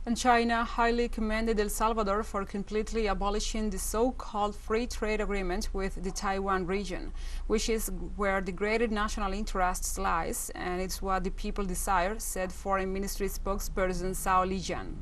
And China highly commended El Salvador for completely abolishing the so-called free trade agreement with the Taiwan region, which is where the greater national interests lies, and it's what the people desire, said Foreign Ministry spokesperson Zhao Lijian.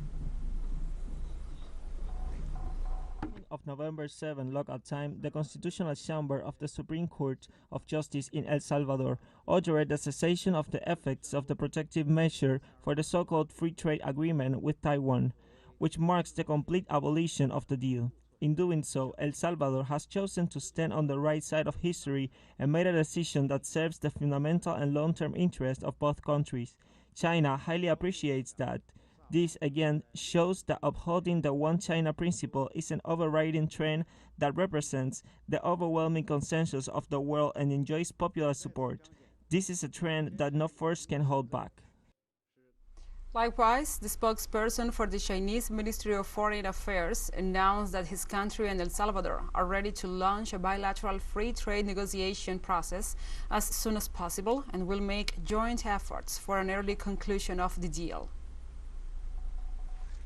Of November 7 local time, the Constitutional Chamber of the Supreme Court of Justice in El Salvador ordered the cessation of the effects of the protective measure for the so-called free trade agreement with Taiwan, which marks the complete abolition of the deal. In doing so, El Salvador has chosen to stand on the right side of history and made a decision that serves the fundamental and long-term interests of both countries. China highly appreciates that. This again shows that upholding the One China principle is an overriding trend that represents the overwhelming consensus of the world and enjoys popular support. This is a trend that no force can hold back. Likewise, the spokesperson for the Chinese Ministry of Foreign Affairs announced that his country and El Salvador are ready to launch a bilateral free trade negotiation process as soon as possible and will make joint efforts for an early conclusion of the deal.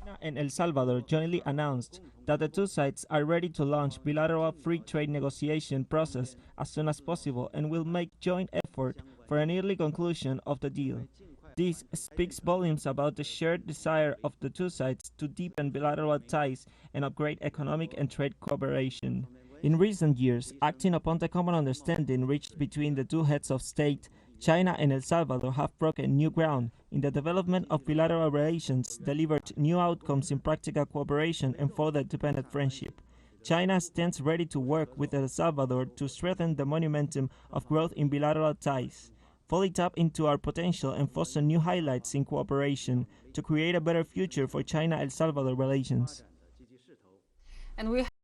China and El Salvador jointly announced that the two sides are ready to launch bilateral free trade negotiation process as soon as possible and will make joint effort for an early conclusion of the deal. This speaks volumes about the shared desire of the two sides to deepen bilateral ties and upgrade economic and trade cooperation. In recent years, acting upon the common understanding reached between the two heads of state, China and El Salvador have broken new ground in the development of bilateral relations, delivered new outcomes in practical cooperation, and furthered deepened friendship. China stands ready to work with El Salvador to strengthen the momentum of growth in bilateral ties, fully tap into our potential, and foster new highlights in cooperation to create a better future for China-El Salvador relations. And we